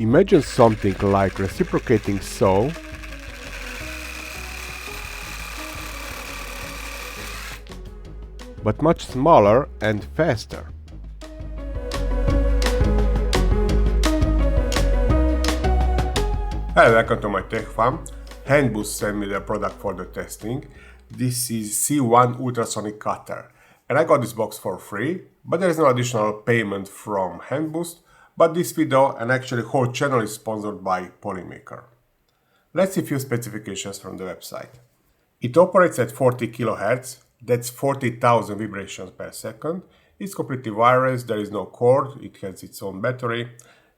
Imagine something like reciprocating saw, but much smaller and faster. Hello, welcome to my tech farm. Hanboost sent me the product for the testing. This is C1 Ultrasonic cutter. And I got this box for free, but there is no additional payment from Hanboost. But this video and actually whole channel is sponsored by Polymaker. Let's see a few specifications from the website. It operates at 40 kHz, that's 40,000 vibrations per second. It's completely wireless, there is no cord, it has its own battery.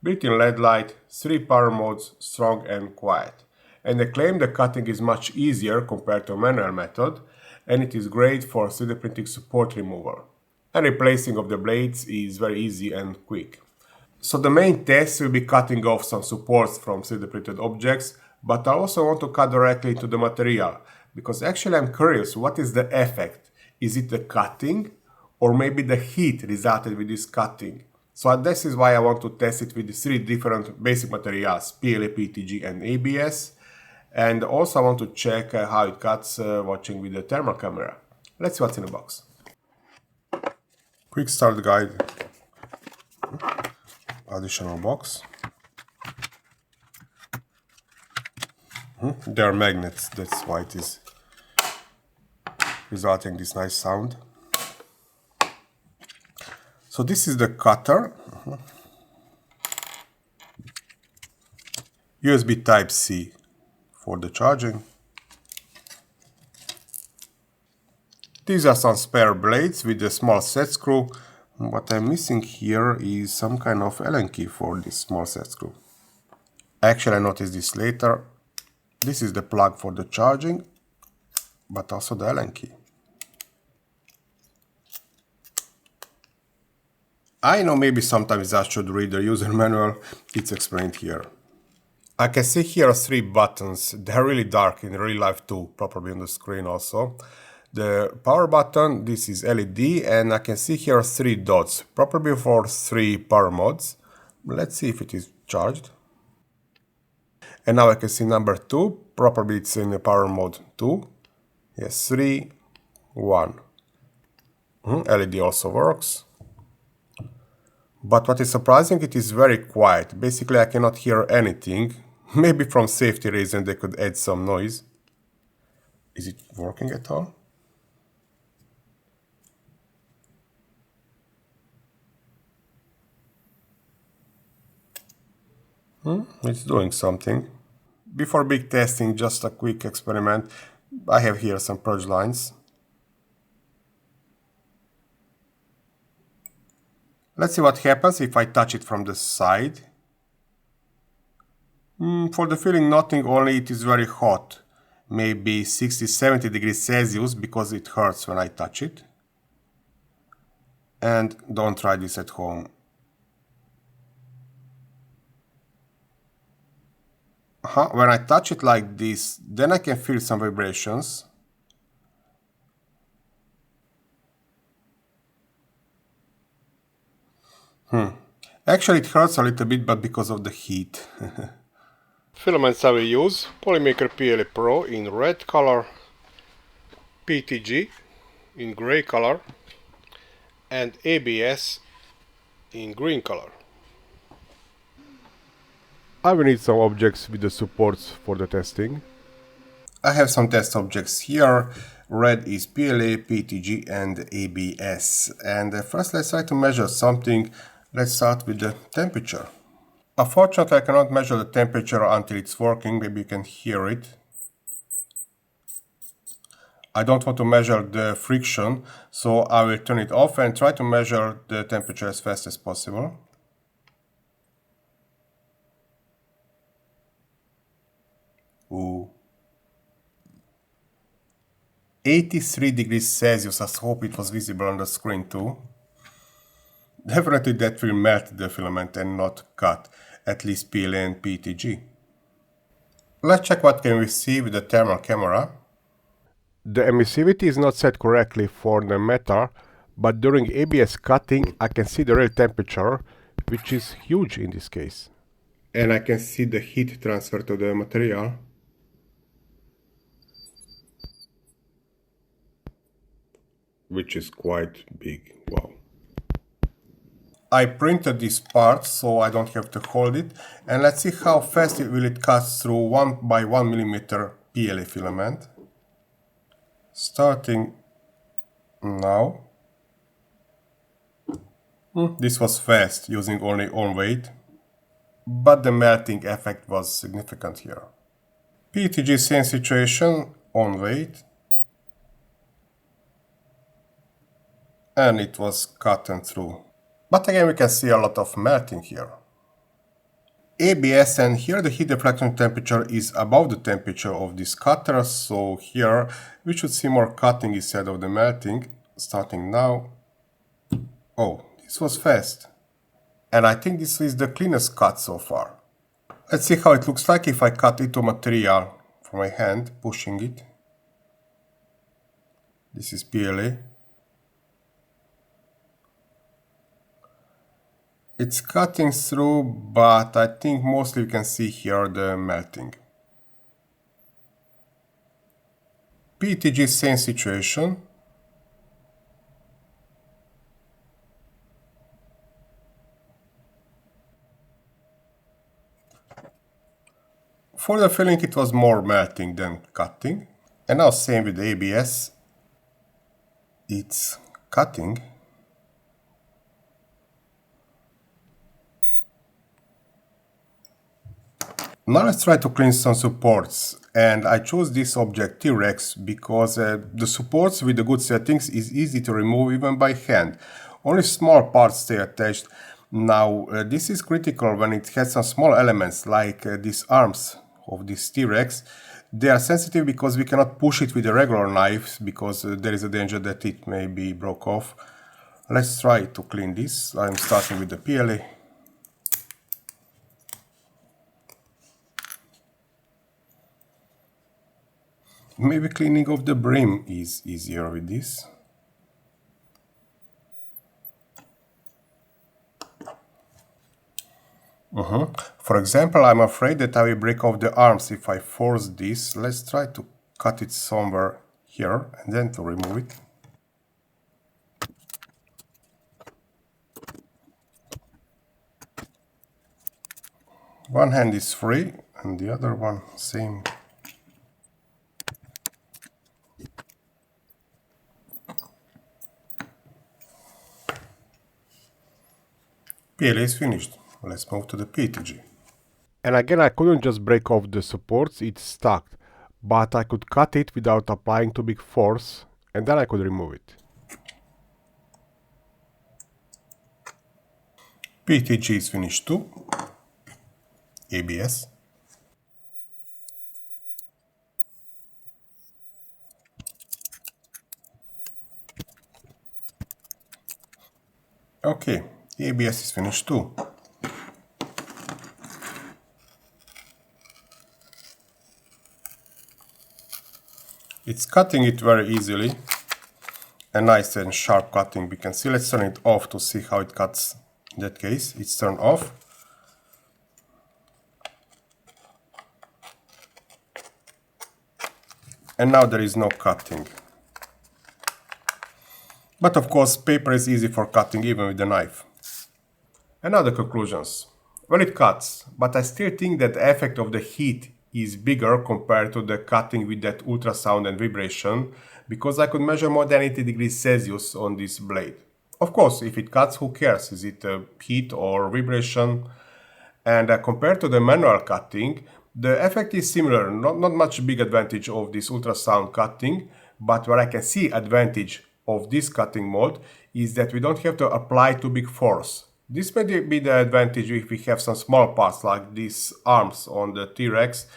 Built-in LED light, 3 power modes, strong and quiet. And they claim the cutting is much easier compared to a manual method, and it is great for 3D printing support removal. And replacing of the blades is very easy and quick. So the main test will be cutting off some supports from 3D printed objects, but I also want to cut directly into the material, because actually I'm curious, what is the effect? Is it the cutting, or maybe the heat resulted with this cutting? So this is why I want to test it with the 3 different basic materials, PLA, PETG and ABS. And also I want to check how it cuts watching with the thermal camera. Let's see what's in the box. Quick start guide. Additional box. They are magnets, that's why it is resulting this nice sound. So this is the cutter. USB Type-C for the charging. These are some spare blades with a small set screw. What I'm missing here is some kind of Allen key for this small set screw. Actually, I noticed this later. This is the plug for the charging, but also the Allen key. I know maybe sometimes I should read the user manual, it's explained here. I can see here 3 buttons, they're really dark in real life too, probably on the screen also. The power button, this is LED, and I can see here 3 dots, probably for 3 power modes. Let's see if it is charged. And now I can see number 2, probably it's in the power mode 2. Yes, 3, 1. LED also works. But what is surprising, it is very quiet. Basically, I cannot hear anything. Maybe from safety reasons they could add some noise. Is it working at all? It's doing something. Before big testing, just a quick experiment. I have here some purge lines. Let's see what happens if I touch it from the side. For the feeling nothing, only it is very hot. Maybe 60-70 degrees Celsius because it hurts when I touch it. And don't try this at home. When I touch it like this, then I can feel some vibrations. Actually it hurts a little bit, but because of the heat. Filaments I will use, Polymaker PLA Pro in red color, PETG in gray color, and ABS in green color. I will need some objects with the supports for the testing. I have some test objects here. Red is PLA, PETG and ABS. And first let's try to measure something. Let's start with the temperature. Unfortunately, I cannot measure the temperature until it's working. Maybe you can hear it. I don't want to measure the friction, so I will turn it off and try to measure the temperature as fast as possible. Ooh. 83 degrees Celsius. I hope it was visible on the screen too. Definitely that will melt the filament and not cut, at least PLA and PETG. Let's check what can we see with the thermal camera. The emissivity is not set correctly for the metal, but during ABS cutting I can see the real temperature, which is huge in this case. and I can see the heat transfer to the material. Which is quite big, wow. I printed this part so I don't have to hold it, and let's see how fast it will cut through 1 by 1 millimeter PLA filament. Starting now. This was fast, using only on weight, but the melting effect was significant here. PETG same situation, on weight, and it was cut and through. But again we can see a lot of melting here. ABS, and here the heat deflection temperature is above the temperature of this cutter, so here we should see more cutting instead of the melting. Starting now. Oh, this was fast. And I think this is the cleanest cut so far. Let's see how it looks like if I cut into material from my hand, pushing it. This is PLA. It's cutting through, but I think mostly you can see here the melting. PETG same situation. For the filling it was more melting than cutting. And now same with the ABS. It's cutting. Now let's try to clean some supports, and I chose this object T-Rex because the supports with the good settings is easy to remove even by hand. Only small parts stay attached. Now this is critical when it has some small elements like these arms of this T-Rex. They are sensitive because we cannot push it with a regular knife because there is a danger that it may be broke off. Let's try to clean this. I'm starting with the PLA. Maybe cleaning off the brim is easier with this. For example, I'm afraid that I will break off the arms if I force this. Let's try to cut it somewhere here and then to remove it. One hand is free and the other one same. PLA is finished. Let's move to the PETG. And again, I couldn't just break off the supports, it's stuck, but I could cut it without applying too big force, and then I could remove it. PETG is finished too. ABS. Okay, ABS is finished too. It's cutting it very easily. A nice and sharp cutting we can see. Let's turn it off to see how it cuts. In that case, it's turned off. And now there is no cutting. But of course, paper is easy for cutting even with the knife. And now the conclusions. Well, it cuts, but I still think that the effect of the heat is bigger compared to the cutting with that ultrasound and vibration, because I could measure more than 80 degrees Celsius on this blade. Of course, if it cuts, who cares? Is it heat or vibration? And compared to the manual cutting, the effect is similar. Not much big advantage of this ultrasound cutting, but where I can see advantage of this cutting mode is that we don't have to apply too big force. This may be the advantage if we have some small parts like these arms on the T-Rex,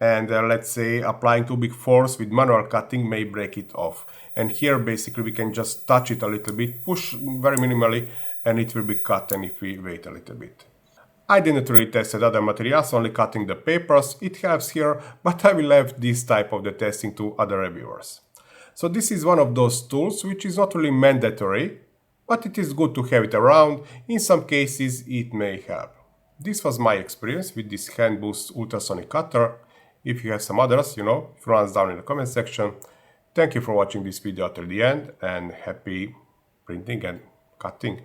and let's say applying too big force with manual cutting may break it off. And here basically we can just touch it a little bit, push very minimally, and it will be cut, and if we wait a little bit. I didn't really test other materials, only cutting the papers. It helps here, but I will leave this type of the testing to other reviewers. So this is one of those tools which is not really mandatory, but it is good to have it around. In some cases it may help. This was my experience with this Hanboost Ultrasonic cutter. If you have some others, throw us down in the comment section. Thank you for watching this video till the end and happy printing and cutting.